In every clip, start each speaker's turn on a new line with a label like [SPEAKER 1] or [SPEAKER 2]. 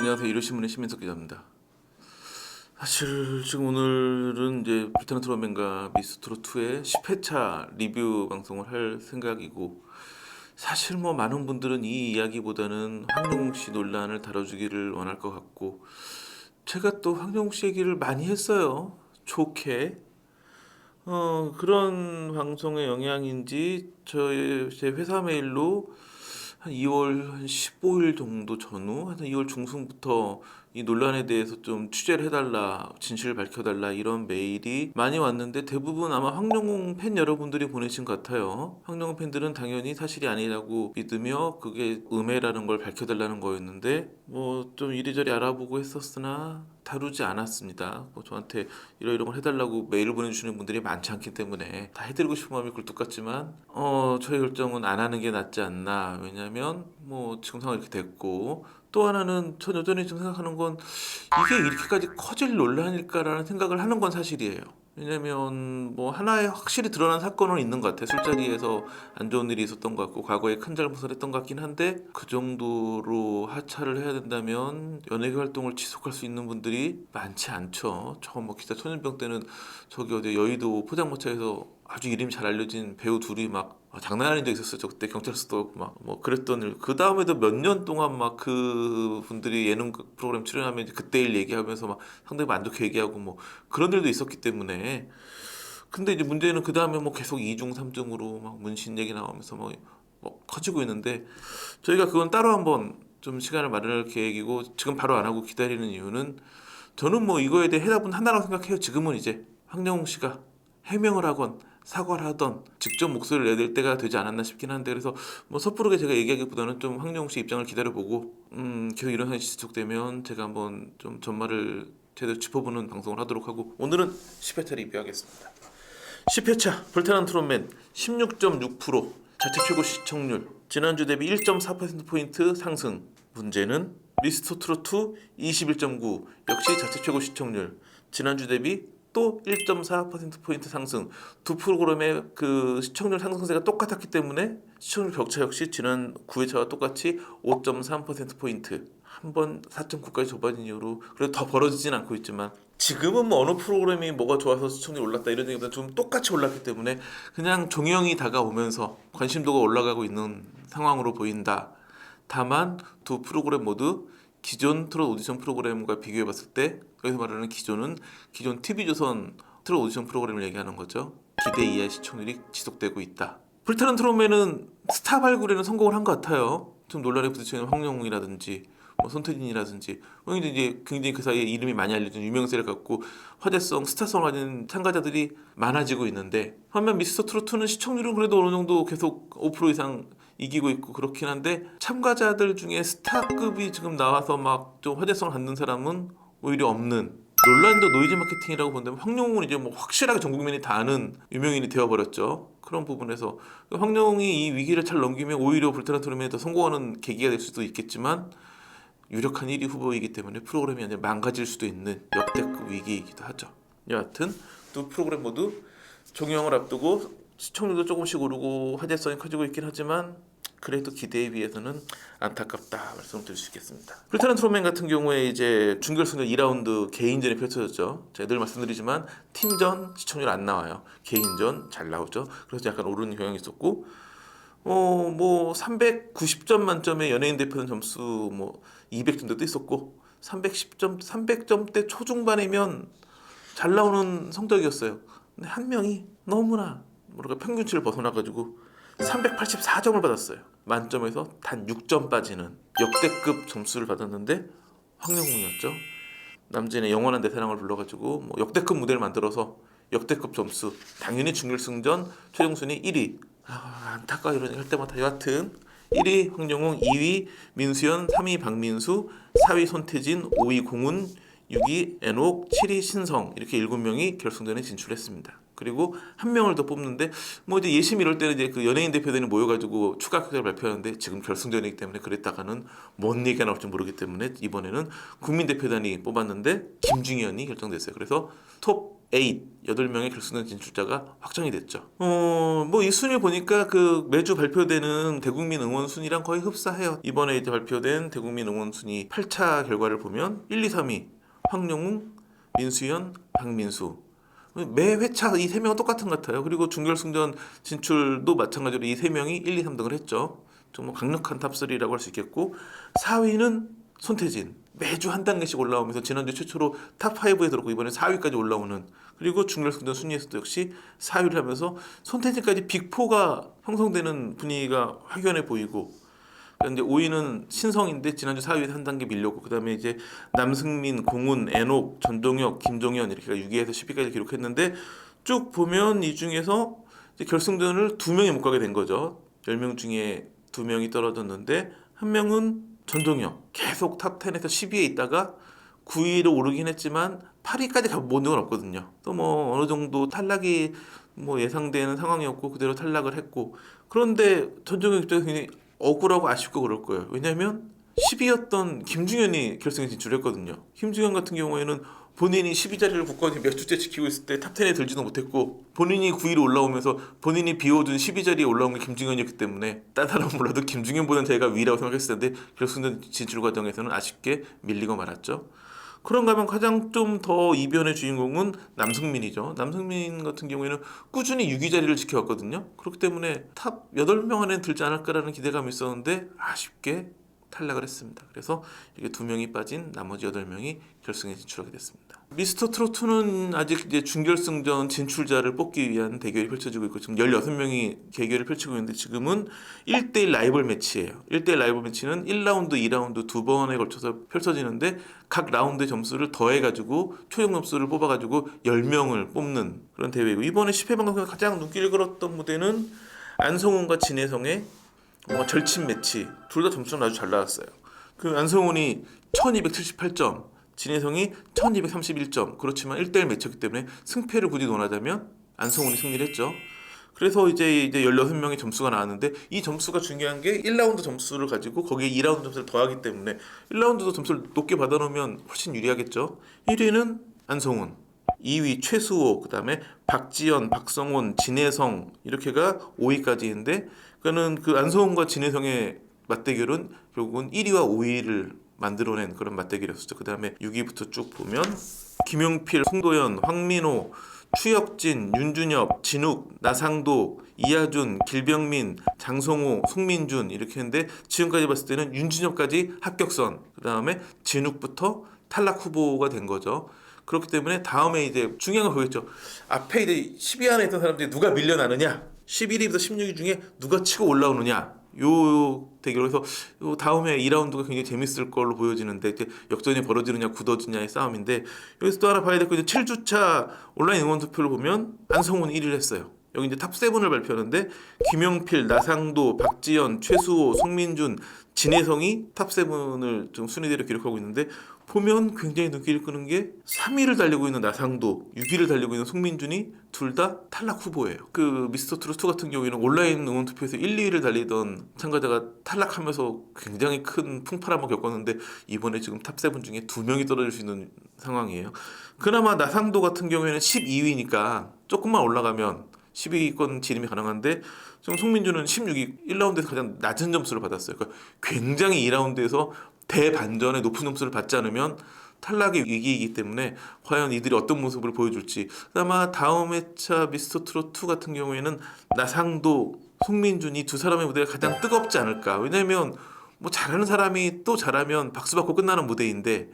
[SPEAKER 1] 안녕하세요. 일요신문의 신민석 기자입니다. 사실 지금 오늘은 이제 불타는 트롯맨과 미스트롯 2의 10회차 리뷰 방송을 할 생각이고, 사실 뭐 많은 분들은 이 이야기보다는 황영웅 씨 논란을 다뤄주기를 원할 것 같고, 제가 또 황영웅 씨 얘기를 많이 했어요. 좋게. 그런 방송의 영향인지 제 회사 메일로 한 2월 한 15일 정도 전후, 한 2월 중순부터 이 논란에 대해서 좀 취재를 해달라, 진실을 밝혀달라 이런 메일이 많이 왔는데, 대부분 아마 황영웅 팬 여러분들이 보내신 것 같아요. 황영웅 팬들은 당연히 사실이 아니라고 믿으며 그게 음해라는 걸 밝혀달라는 거였는데, 뭐 좀 이리저리 알아보고 했었으나 다루지 않았습니다. 뭐 저한테 이러이러한 걸 해달라고 메일을 보내주시는 분들이 많지 않기 때문에 다 해드리고 싶은 마음이 굴뚝 같지만 저희 결정은 안 하는 게 낫지 않나. 왜냐면 뭐 지금 상황이 이렇게 됐고, 또 하나는 전 여전히 좀 생각하는 건 이게 이렇게까지 커질 논란일까라는 생각을 하는 건 사실이에요. 왜냐면 뭐 하나의 확실히 드러난 사건은 있는 것 같아요. 술자리에서 안 좋은 일이 있었던 것 같고 과거에 큰 잘못을 했던 것 같긴 한데, 그 정도로 하차를 해야 된다면 연예계 활동을 지속할 수 있는 분들이 많지 않죠. 저 뭐 기자 천연병 때는 저기 어디 여의도 포장마차에서 아주 이름이 잘 알려진 배우 둘이 막 장난 아닌 적 있었어요. 저 그때 경찰서도 막 뭐 그랬던 일. 그 다음에도 몇 년 동안 막 그 분들이 예능 프로그램 출연하면 이제 그때 일 얘기하면서 막 상당히 만족해 얘기하고 뭐 그런 일도 있었기 때문에. 근데 이제 문제는 그 다음에 뭐 계속 2중 3중으로 막 문신 얘기 나오면서 뭐 커지고 있는데, 저희가 그건 따로 한번 좀 시간을 마련할 계획이고, 지금 바로 안 하고 기다리는 이유는, 저는 뭐 이거에 대해 해답은 하나라고 생각해요. 지금은 이제 황영웅 씨가 해명을 하건 사과를 하던 직접 목소리를 내댈 때가 되지 않았나 싶긴 한데, 그래서 뭐 섣부르게 제가 얘기하기보다는 좀 황영웅 씨 입장을 기다려보고, 계속 이런 상황이 지속되면 제가 한번 좀 전말을 제대로 짚어보는 방송을 하도록 하고, 오늘은 10회차 리뷰하겠습니다. 10회차 불타는 트롯맨 16.6% 자체 최고 시청률, 지난주 대비 1.4%포인트 상승. 문제는 미스터 트롯 2 21.9 역시 자체 최고 시청률, 지난주 대비 또 1.4%포인트 상승. 두 프로그램의 그 시청률 상승세가 똑같았기 때문에 시청률 격차 역시 지난 9회차와 똑같이 5.3%포인트, 한 번 4.9까지 좁아진 이후로 그래도 더 벌어지진 않고 있지만, 지금은 뭐 어느 프로그램이 뭐가 좋아서 시청률이 올랐다 이런 얘기보다 좀 똑같이 올랐기 때문에 그냥 종영이 다가오면서 관심도가 올라가고 있는 상황으로 보인다. 다만 두 프로그램 모두 기존 트롯 오디션 프로그램과 비교해 봤을 때, 여기서 말하는 기존은 기존 TV조선 트롯 오디션 프로그램을 얘기하는 거죠. 기대 이하의 시청률이 지속되고 있다. 불타는 트롯맨은 스타 발굴에는 성공을 한 것 같아요. 좀 논란에 부딪히는 황영웅이라든지 뭐 손태진이라든지, 이제 굉장히 그 사이에 이름이 많이 알려진 유명세를 갖고 화제성, 스타성을 가진 참가자들이 많아지고 있는데, 반면 미스터 트롯 2는 시청률은 그래도 어느 정도 계속 5% 이상 이기고 있고 그렇긴 한데, 참가자들 중에 스타급이 지금 나와서 막 좀 화제성을 갖는 사람은 오히려 없는, 논란도 노이즈 마케팅이라고 본다면 황영웅은 이제 뭐 확실하게 전 국민이 다 아는 유명인이 되어버렸죠. 그런 부분에서 황영웅이 이 위기를 잘 넘기면 오히려 불타는 트롯맨이 더 성공하는 계기가 될 수도 있겠지만, 유력한 1위 후보이기 때문에 프로그램이 아니라 망가질 수도 있는 역대급 위기이기도 하죠. 여하튼 두 프로그램 모두 종영을 앞두고 시청률도 조금씩 오르고 화제성이 커지고 있긴 하지만, 그래도 기대에 비해서는 안타깝다 말씀드릴 수 있겠습니다. 불타는 트롯맨 같은 경우에 이제 준결승전 2라운드 개인전이 펼쳐졌죠. 제가 늘 말씀드리지만 팀전 시청률 안 나와요. 개인전 잘 나오죠. 그래서 약간 오르는 경향이 있었고, 뭐 390점 만점에 연예인 대표는 점수 뭐 200점대도 있었고, 300점대 초중반이면 잘 나오는 성적이었어요. 근데 한 명이 너무나 뭐랄까 평균치를 벗어나가지고 384점을 받았어요. 만점에서 단 6점 빠지는 역대급 점수를 받았는데, 황영웅이었죠. 남진의 영원한 내 사랑을 불러가지고 뭐 역대급 무대를 만들어서 역대급 점수, 당연히 준결승전 최종 순위 1위. 안타까워 이런 얘기 할 때마다. 여하튼 1위 황영웅, 2위 민수연, 3위 박민수, 4위 손태진, 5위 공훈, 6위 애녹, 7위 신성, 이렇게 7명이 결승전에 진출했습니다. 그리고 한 명을 더 뽑는데 뭐 이제 예심 이럴 때는 이제 그 연예인 대표단이 모여가지고 추가 결과를 발표하는데 지금 결승전이기 때문에 그랬다가는 뭔 얘기가 나올지 모르기 때문에 이번에는 국민 대표단이 뽑았는데 김중현이 결정됐어요. 그래서 톱 8, 8명의 결승전 진출자가 확정이 됐죠. 뭐 이 순위 보니까 그 매주 발표되는 대국민 응원 순위랑 거의 흡사해요. 이번에 이제 발표된 대국민 응원 순위 8차 결과를 보면 1, 2, 3위 황영웅, 민수현, 박민수. 매 회차 이 세 명은 똑같은 것 같아요. 그리고 준결승전 진출도 마찬가지로 이 세 명이 1, 2, 3등을 했죠. 정말 강력한 탑3라고 할 수 있겠고 4위는 손태진. 매주 한 단계씩 올라오면서 지난주 최초로 탑5에 들었고 이번에 4위까지 올라오는 그리고 중결승전 순위에서도 역시 4위를 하면서 손태진까지 빅4가 형성되는 분위기가 확연해 보이고 이제 5위는 신성인데 지난주 4위에서 한 단계 밀렸고 그다음에 이제 남승민, 공훈, 애녹, 전동혁, 김종현 이렇게 6위에서 10위까지 기록했는데 쭉 보면 이 중에서 이제 결승전을 2명이 못 가게 된 거죠. 10명 중에 2명이 떨어졌는데 한 명은 전동혁 계속 탑10에서 10위에 있다가 9위로 오르긴 했지만 8위까지 가본 적은 없거든요. 또 뭐 어느 정도 탈락이 뭐 예상되는 상황이었고 그대로 탈락을 했고 그런데 전종혁 입장에서 굉장히 억울하고 아쉽고 그럴 거예요. 왜냐하면 10위였던 김중현이 결승에 진출했거든요. 김중현 같은 경우에는 본인이 12 자리를 굳건히 몇 주째 지키고 있을 때 탑10에 들지도 못했고 본인이 9위로 올라오면서 본인이 비워둔 12 자리에 올라온 게 김중현이었기 때문에 다른 사람은 몰라도 김중현보다는 제가 위라고 생각했을 텐데 결승전 진출 과정에서는 아쉽게 밀리고 말았죠. 그런가 하면 가장 좀 더 이변의 주인공은 남승민이죠. 남승민 같은 경우에는 꾸준히 6위 자리를 지켜왔거든요. 그렇기 때문에 탑 8명 안에 들지 않을까라는 기대감이 있었는데 아쉽게 탈락을 했습니다. 그래서 이게 2명이 빠진 나머지 8명이 결승에 진출하게 됐습니다. 미스터 트롯2는 아직 이제 준결승전 진출자를 뽑기 위한 대결이 펼쳐지고 있고 지금 16명이 대결을 펼치고 있는데 지금은 1대1 라이벌 매치예요. 1대1 라이벌 매치는 1라운드, 2라운드 두 번에 걸쳐서 펼쳐지는데 각 라운드의 점수를 더해가지고 최종 점수를 뽑아가지고 10명을 뽑는 그런 대회이고 이번에 10회 방송에서 가장 눈길을 끌었던 무대는 안성훈과 진혜성의 절친 매치. 둘 다 점수는 아주 잘 나왔어요. 그 안성훈이 1278점, 진혜성이 1231점. 그렇지만 1대1 매치였기 때문에 승패를 굳이 논하자면 안성훈이 승리를 했죠. 그래서 이제 16명의 점수가 나왔는데 이 점수가 중요한 게 1라운드 점수를 가지고 거기에 2라운드 점수를 더하기 때문에 1라운드도 점수를 높게 받아놓으면 훨씬 유리하겠죠. 1위는 안성훈, 2위 최수호, 그 다음에 박지연, 박성훈, 진혜성 이렇게가 5위까지 있는데 그러니까는 그 안성훈과 진혜성의 맞대결은 결국은 1위와 5위를 만들어낸 그런 맞대결이었었죠. 그 다음에 6위부터 쭉 보면 김용필, 송도연, 황민호, 추혁진, 윤준엽, 진욱, 나상도, 이하준, 길병민, 장성호, 송민준 이렇게 했는데 지금까지 봤을 때는 윤준엽까지 합격선 그 다음에 진욱부터 탈락 후보가 된 거죠. 그렇기 때문에 다음에 이제 중요한 건 그거겠죠. 앞에 이제 10위 안에 있던 사람들이 누가 밀려나느냐 11위부터 16위 중에 누가 치고 올라오느냐 요 대결에서 요 다음에 2라운드가 굉장히 재밌을 걸로 보여지는데 이제 역전이 벌어지느냐 굳어지냐의 싸움인데 여기서 또 하나 봐야 될 거 이제 7주차 온라인 응원 투표를 보면 안성훈이 1위를 했어요. 여기 이제 탑7을 발표하는데 김용필, 나상도, 박지연, 최수호, 송민준, 진혜성이 탑7을 좀 순위대로 기록하고 있는데 보면 굉장히 눈길을 끄는 게 3위를 달리고 있는 나상도, 6위를 달리고 있는 송민준이 둘 다 탈락 후보예요. 그 미스터 트롯2 같은 경우에는 온라인 응원 투표에서 1, 2위를 달리던 참가자가 탈락하면서 굉장히 큰 풍파를 한번 겪었는데 이번에 지금 탑7 중에 2명이 떨어질 수 있는 상황이에요. 그나마 나상도 같은 경우에는 12위니까 조금만 올라가면 10위권 진입이 가능한데 지금 송민준은 16위 1라운드에서 가장 낮은 점수를 받았어요. 그러니까 굉장히 2라운드에서 대반전의 높은 점수를 받지 않으면 탈락의 위기이기 때문에 과연 이들이 어떤 모습을 보여줄지 아마 다음 회차 미스터 트롯2 같은 경우에는 나상도, 송민준이 두 사람의 무대가 가장 뜨겁지 않을까. 왜냐면 뭐 잘하는 사람이 또 잘하면 박수 받고 끝나는 무대인데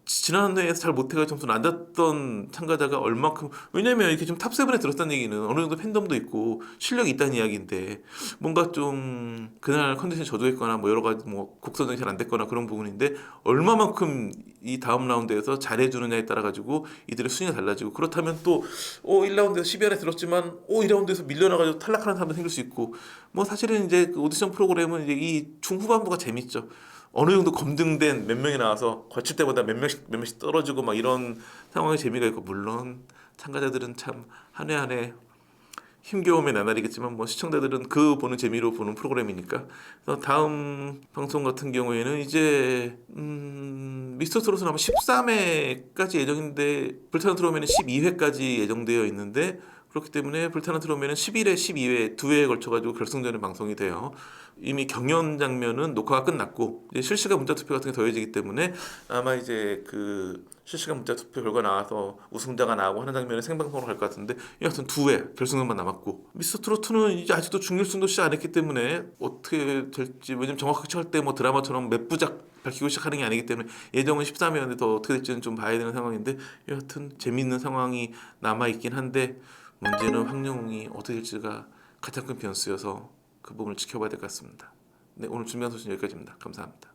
[SPEAKER 1] 지난해에서 잘 못해가 점수 낮았던 참가자가 얼마큼 왜냐면 이렇게 좀 탑7에 들었다는 얘기는 어느 정도 팬덤도 있고 실력이 있다는 이야기인데 뭔가 좀 그날 컨디션이 저조했거나 뭐 여러 가지 뭐 곡 선정이 잘 안 됐거나 그런 부분인데 얼마만큼 이 다음 라운드에서 잘해주느냐에 따라 가지고 이들의 순위가 달라지고 그렇다면 또 1라운드에서 10위 안에 들었지만 2라운드에서 밀려나가지고 탈락하는 사람도 생길 수 있고 뭐 사실은 이제 그 오디션 프로그램은 이제 이 중후반부가 재밌죠. 어느 정도 검증된 몇 명이 나와서 거칠 때보다 몇 명씩 떨어지고 막 이런 상황의 재미가 있고 물론 참가자들은 참 한 해 한 해 힘겨움의 나날이겠지만 뭐 시청자들은 그 보는 재미로 보는 프로그램이니까. 그래서 다음 방송 같은 경우에는 이제 미스터 트롯은 아마 13회까지 예정인데 불타는 트롯맨은 12회까지 예정되어 있는데, 그렇기 때문에 불타는 트롯맨은 11회, 12회 두 회에 걸쳐가지고 결승전에 방송이 돼요. 이미 경연 장면은 녹화가 끝났고 이제 실시간 문자 투표 같은 게 더해지기 때문에 아마 이제 그 실시간 문자 투표 결과 나와서 우승자가 나오고 하는 장면을 생방송으로 갈 것 같은데, 여하튼 두 회 결승전만 남았고, 미스터 트로트는 이제 아직도 중결승도 시작 안 했기 때문에 어떻게 될지, 왜냐면 정확하게 할 때 뭐 드라마처럼 몇 부작 밝히고 시작하는 게 아니기 때문에 예정은 13회였는데 더 어떻게 될지는 좀 봐야 되는 상황인데, 여하튼 재밌는 상황이 남아 있긴 한데 문제는 황영웅이 어떻게 될지가 가장 큰 변수여서 그 부분을 지켜봐야 될 것 같습니다. 네, 오늘 준비한 소식 여기까지입니다. 감사합니다.